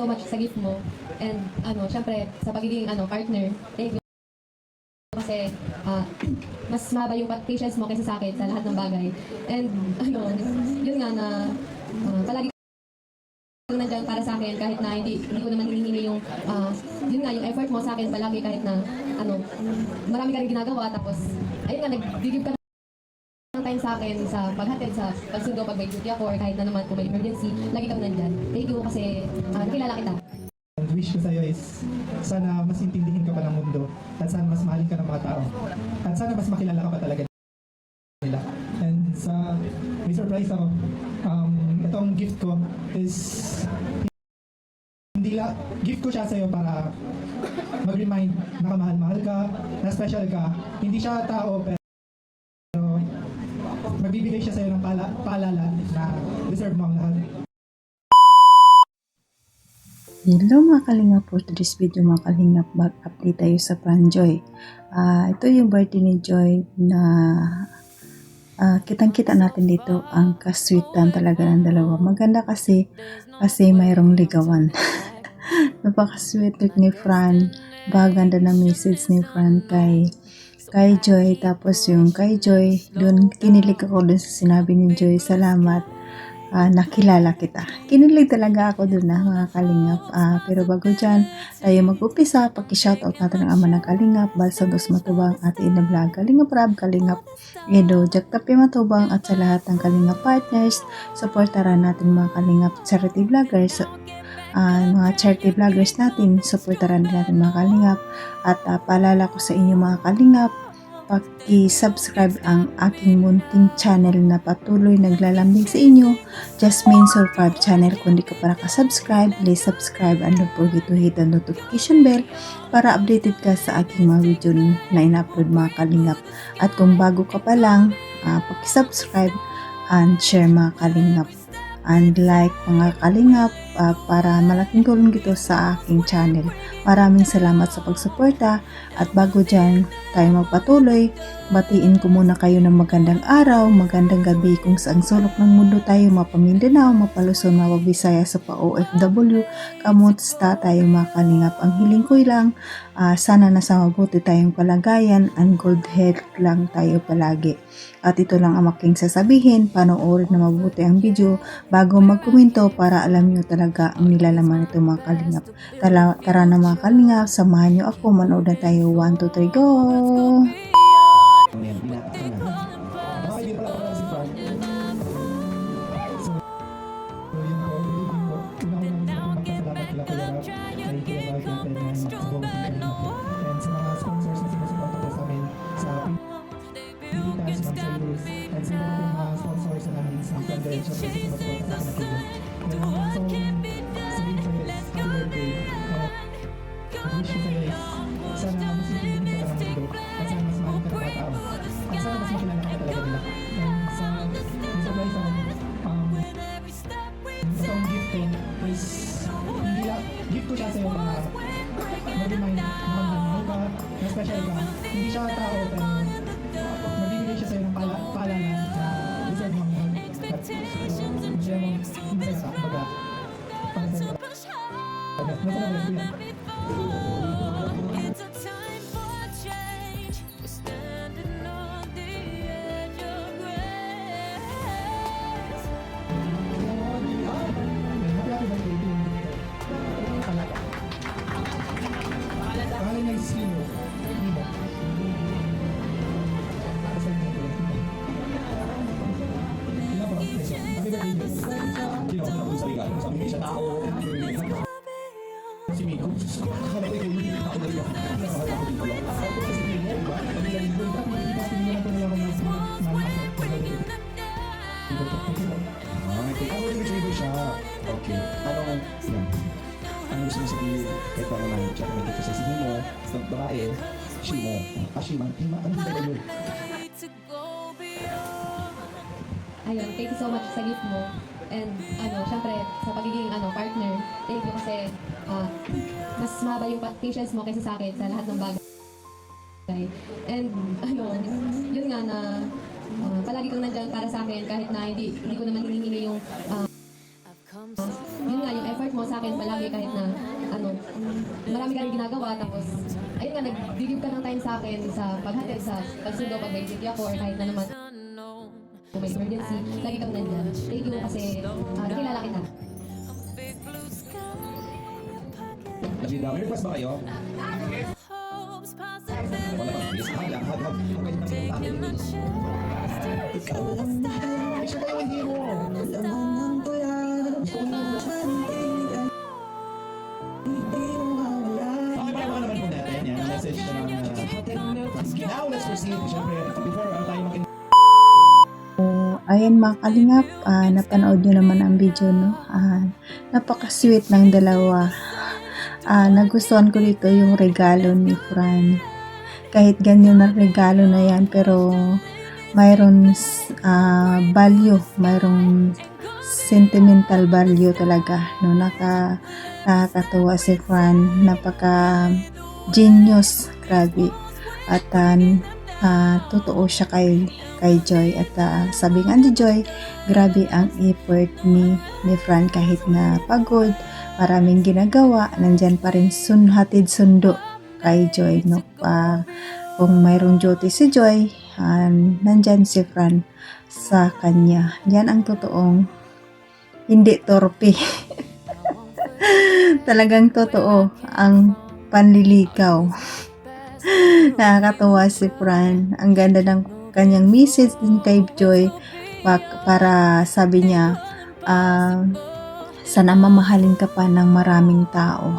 so much sa gift mo. And syempre, sa pagiging partner, thank you kasi mas mahaba yung patience mo kaysa sa akin sa lahat ng bagay. And yun nga na palagi kang nandiyan para sa akin kahit na hindi ko naman hinihingi yung yun nga yung effort mo sa akin palagi kahit na marami ka rin ginagawa tapos ayun nga nag-give ka ng time sa akin sa paghatid sa pagsundo pag may duty ako or kahit na naman kung may emergency lagi kang nandiyan. Thank you kasi nakilala kita. Ang wish ko sa'yo is sana mas intindihin ka pa ng mundo at sana mas mahalin ka ng mga tao at sana mas makilala ka pa talaga nila. And may surprise ako. Itong gift ko is gift ko siya sa'yo para mag-remind na kamahal-mahal ka, na special ka. Hindi siya tao pero magbibigay siya sa'yo ng paalala na deserve mo ang lahat. Hello mga kalingap, for today's video mga kalingap, mag-update tayo sa Franjoy. Ito yung birthday ni Joy na kitang-kita natin dito ang kasweetan talaga ng dalawa. Maganda kasi mayroong ligawan. Napaka-sweet ni Fran. Baganda na message ni Fran kay Joy. Tapos yung kay Joy, doon kinilig ako dun sa sinabi ni Joy, salamat. Nakilala kita. Kinilig talaga ako dun mga kalingap. Pero bago dyan, tayo mag-upisa. Paki-shoutout natin ang ama ng kalingap, Bal Santos Matubang, Ate Ina Vlog, Kalingap Rab, Kalingap Edo, Jack Tapi Matubang, at sa lahat ng kalingap partners. Supportaran natin mga kalingap charity vloggers. Mga charity vloggers natin, supportaran natin mga kalingap. At paalala ko sa inyo mga kalingap, paki-subscribe ang aking munting channel na patuloy naglalambing sa inyo, Jasmine Survive channel. Kung di ka pa nakasubscribe, please subscribe and don't forget to hit the notification bell para updated ka sa aking mga video na ina-upload mga kalingap. At kung bago ka pa lang, paki-subscribe and share mga kalingap and like mga kalingap para malaking tulong dito sa aking channel. Maraming salamat sa pagsuporta at bago dyan tayo magpatuloy, batiin ko muna kayo ng magandang araw, magandang gabi kung saang sulok ng mundo tayo, mapamindanao, mapaluzon, mapabisaya sa pa-OFW, kamusta tayo mga kalingap. Ang hiling ko lang, sana nasa mabuti tayong palagayan and good health lang tayo palagi. At ito lang ang aking sasabihin, panoorin na mabuti ang video bago magkomento para alam nyo talaga ang nilalaman nito mga kalingap. Tara na mga kalingap, samahan nyo ako, manood na tayo. 1, 2, 3, go! And sa mga sponsors na namin sa Planday, syempre sa mga sa akin na wish ko sa'yo is sana mas intindihin ka ng mundo at sana mas mahal ka ng mga tao at sana mas makilala ka talaga nila. And may surprise ako, itong gift ko is gift ko siya sa'yo para mag-remind na kamahal ka, na special ka. Hindi siya tao pero magbibigay siya sa'yo ng paalala na deserve mo ang mahal at masaya mo masaya ka, kumbaga para sa'yo masaya mo yan. Pangalan niya is Lino. Lino. Ilan po? Happy birthday, Lino. Sino ako na sa regalo? Sabi ko siya tao. Si Miko. Akala ko ikaw yung ako na rin. Nakakala ko dito lang. Ako kasi Lino, diba? Kami lang yung bunta. Ako yung trigger siya. Okay. Yan. Ano gusto mo sabihin? Kahit pa naman, siya kung ito sa sige mo, sa babae, she mo. She man. Ano ba yun? Ayun, thank you so much sa gift mo. And syempre, sa pagiging partner, thank you kasi mas mahaba yung patience mo kaysa sa akin sa lahat ng bagay. And yun nga na palagi kang nandiyan para sa akin kahit na hindi ko naman hinihingi yung yun nga yung effort mo mo sa akin palagi kahit na marami ka rin ginagawa, tapos ayun nga, nag-give ka ng time sa akin sa paghatid, sa pagsundo, pag may city ako, or kahit na naman kung may emergency, lagi kang nandyan. Thank you kasi nakilala kita. Lagida, may request ba kayo? Wala ba? Please, hug lang, hug. Okay, ikaw lang na. Siya tayo ang hero. Okay, pala naman po natin. Yan, ang message na now, let's proceed. Siyempre, before tayo makin... Ayan mga kalingap, napanood nyo naman ang video, no? Napaka-sweet ng dalawa. Nagustuhan ko dito yung regalo ni Fran. Kahit ganyan na regalo na yan, pero mayroon value, mayroong sentimental value talaga, no? Nakakatuwa si Fran, napaka-genius, grabe. At totoo siya kay Joy, at sabi nga ni Joy, grabe ang effort ni Fran kahit na pagod, maraming ginagawa, nandyan pa rin hatid sundo kay Joy, no? Kung mayroong duty si Joy, nandyan si Fran sa kanya. Yan ang totoong hindi torpe. Talagang totoo ang panliligaw. Nakakatuwa si Fran. Ang ganda ng kanyang message din kay Joy, para sabi niya, sana mamahalin ka pa ng maraming tao.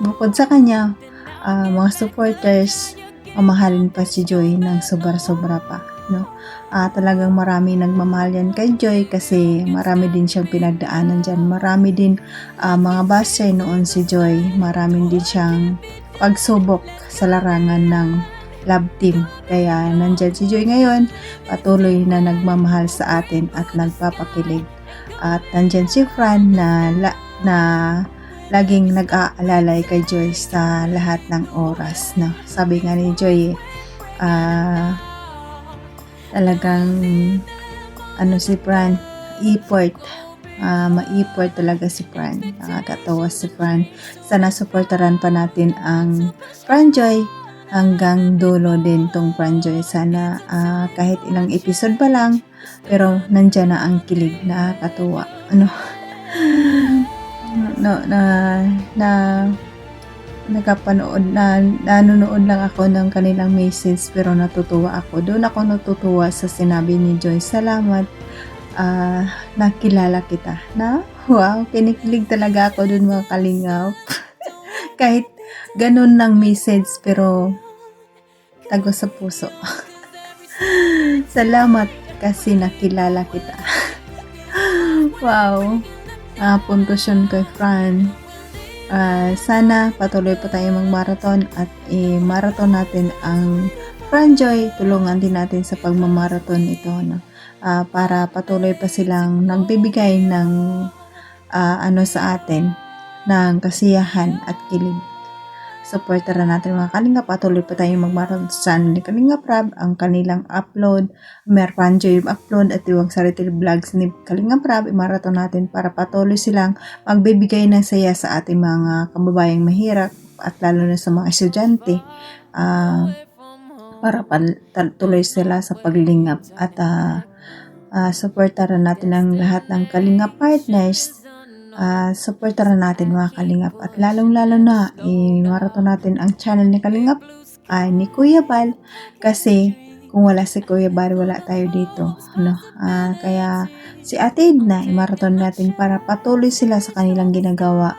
Bukod sa kanya, mga supporters, mamahalin pa si Joy ng sobra-sobra pa, no? Talagang marami nagmamahal yan kay Joy kasi marami din siyang pinagdaanan dyan. Marami din mga basher noon si Joy. Marami din siyang pagsubok sa larangan ng love team. Kaya nandyan si Joy ngayon, patuloy na nagmamahal sa atin at nagpapakilig. At nandyan si Fran na laging nag-aalalay kay Joy sa lahat ng oras. No? Sabi nga ni Joy, talagang si Fran, effort. Ma-effort talaga si Fran. Nakakatawa si Fran. Sana supportaran pa natin ang Fran Joy hanggang dulo din tong Fran Joy. Sana kahit ilang episode pa lang, pero nandyan na ang kilig. Nakakatawa. Nanonood lang ako ng kanilang message, pero natutuwa ako. Doon ako natutuwa sa sinabi ni Joy. Salamat. Nakilala kita. Wow, kinikilig talaga ako dun, mga kalingap. Kahit ganun lang message, pero tago sa puso. Salamat kasi nakilala kita. Wow. Puntos yun kay Fran. Sana patuloy pa tayo mag-marathon at i-marathon natin ang Fran Joy. Tulungan din natin sa pagmamarathon ito, no? Para patuloy pa silang nagbibigay ng sa atin ng kasiyahan at kilig. Supportaran natin, mga kalingap. Patuloy pa tayong mag-marathon sa channel ni Kalingap Rab. Ang kanilang upload, Fran Joy upload at yung sarili vlogs ni Kalingap Rab, i-marathon natin para patuloy silang magbibigay ng saya sa ating mga kababayang mahirap at lalo na sa mga estudyante, para tuloy sila sa paglingap. At supportaran natin ang lahat ng Kalingap partners. Supportaran natin, mga kalingap, at lalong-lalo na i-marathon natin ang channel ni Kalingap ni Kuya Bal, kasi kung wala si Kuya Bal, wala tayo dito, no? Kaya si Ate Edna, i-marathon natin para patuloy sila sa kanilang ginagawa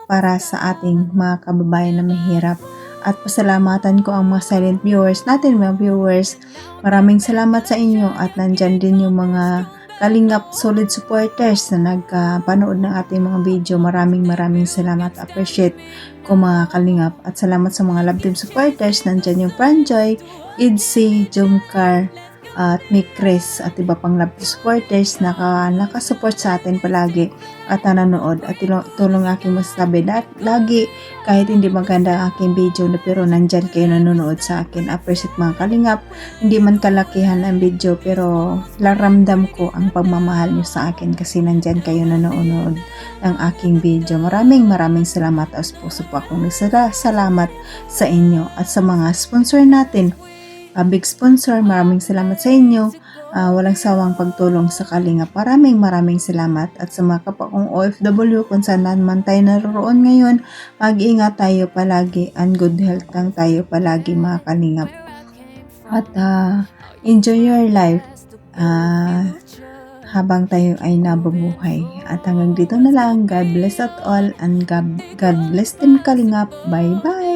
para sa ating mga kababayan na mahirap. At pasalamatan ko ang mga silent viewers natin, mga viewers. Maraming salamat sa inyo, at nandyan din yung mga Kalingap solid supporters na nagpanood ng ating mga video. Maraming salamat. Appreciate ko, mga Kalingap. At salamat sa mga love team supporters. Nandyan yung Fran Joy, Idsi, Jumcar, at Mick Chris at iba pang love supporters nakasupport sa atin palagi at nanonood at tulong aking masasabi lagi kahit hindi maganda ang aking video na pero nandyan kayo nanonood sa akin. Appreciate mga kalingap, hindi man kalakihan ang video pero laramdam ko ang pagmamahal nyo sa akin kasi nandyan kayo nanonood ng aking video. Maraming salamat as puso po akong nagsasalamat sa inyo at sa mga sponsor natin. Big sponsor, maraming salamat sa inyo. Walang sawang pagtulong sa Kalingap. Maraming salamat. At sa mga kapwa kong OFW kung saan man tayo naroon ngayon, mag-ingat tayo palagi and good health lang tayo palagi mga Kalingap. At enjoy your life habang tayo ay nabubuhay. At hanggang dito na lang. God bless at all and God bless din Kalingap. Bye bye!